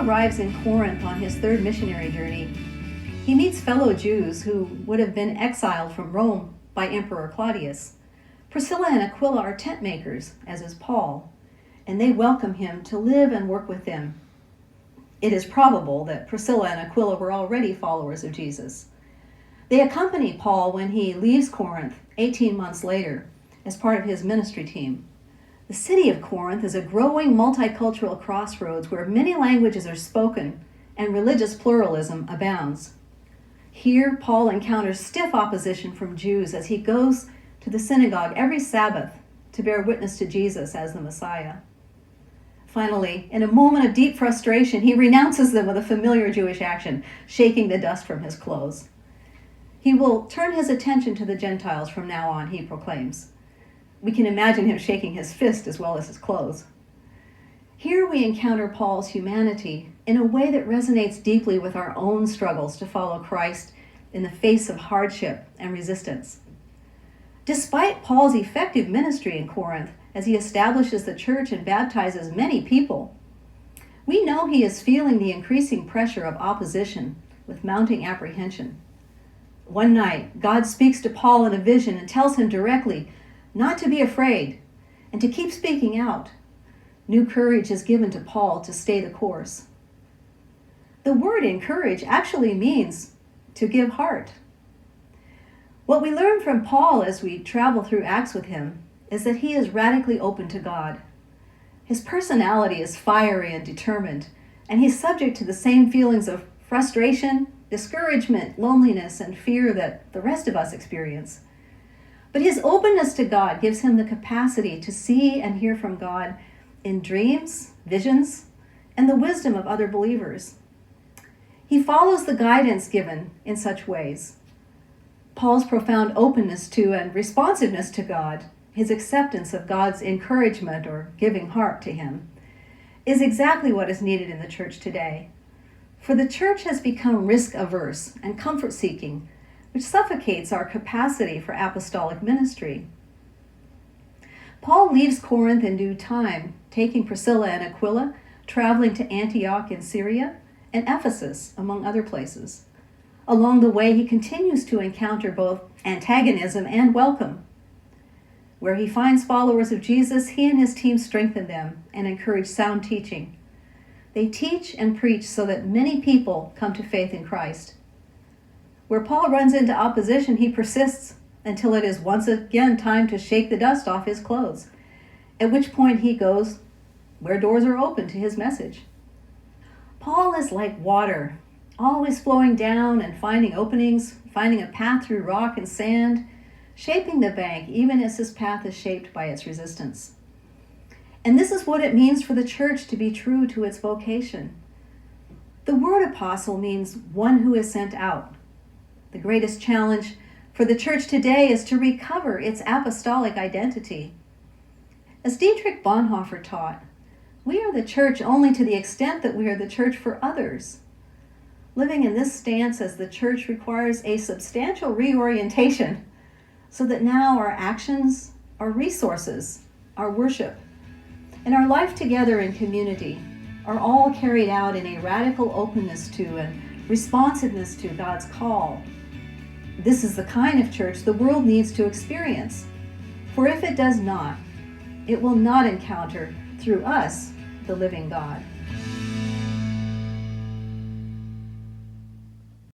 Paul arrives in Corinth on his third missionary journey, he meets fellow Jews who would have been exiled from Rome by Emperor Claudius. Priscilla and Aquila are tent makers, as is Paul, and they welcome him to live and work with them. It is probable that Priscilla and Aquila were already followers of Jesus. They accompany Paul when he leaves Corinth 18 months later as part of his ministry team. The city of Corinth is a growing multicultural crossroads where many languages are spoken and religious pluralism abounds. Here, Paul encounters stiff opposition from Jews as he goes to the synagogue every Sabbath to bear witness to Jesus as the Messiah. Finally, in a moment of deep frustration, he renounces them with a familiar Jewish action, shaking the dust from his clothes. He will turn his attention to the Gentiles from now on, he proclaims. We can imagine him shaking his fist as well as his clothes. Here we encounter Paul's humanity in a way that resonates deeply with our own struggles to follow Christ in the face of hardship and resistance. Despite Paul's effective ministry in Corinth, as he establishes the church and baptizes many people, we know he is feeling the increasing pressure of opposition with mounting apprehension. One night, God speaks to Paul in a vision and tells him directly not to be afraid and to keep speaking out. New courage is given to Paul to stay the course. The word encourage actually means to give heart. What we learn from Paul as we travel through Acts with him is that he is radically open to God. His personality is fiery and determined, and he's subject to the same feelings of frustration, discouragement, loneliness, and fear that the rest of us experience. But his openness to God gives him the capacity to see and hear from God in dreams, visions, and the wisdom of other believers. He follows the guidance given in such ways. Paul's profound openness to and responsiveness to God, his acceptance of God's encouragement or giving heart to him, is exactly what is needed in the church today. For the church has become risk-averse and comfort-seeking, which suffocates our capacity for apostolic ministry. Paul leaves Corinth in due time, taking Priscilla and Aquila, traveling to Antioch in Syria, and Ephesus, among other places. Along the way, he continues to encounter both antagonism and welcome. Where he finds followers of Jesus, he and his team strengthen them and encourage sound teaching. They teach and preach so that many people come to faith in Christ. Where Paul runs into opposition, he persists until it is once again time to shake the dust off his clothes, at which point he goes where doors are open to his message. Paul is like water, always flowing down and finding openings, finding a path through rock and sand, shaping the bank even as his path is shaped by its resistance. And this is what it means for the church to be true to its vocation. The word apostle means one who is sent out. The greatest challenge for the church today is to recover its apostolic identity. As Dietrich Bonhoeffer taught, we are the church only to the extent that we are the church for others. Living in this stance as the church requires a substantial reorientation so that now our actions, our resources, our worship, and our life together in community are all carried out in a radical openness to and responsiveness to God's call. This is the kind of church the world needs to experience, for if it does not, it will not encounter through us the living God.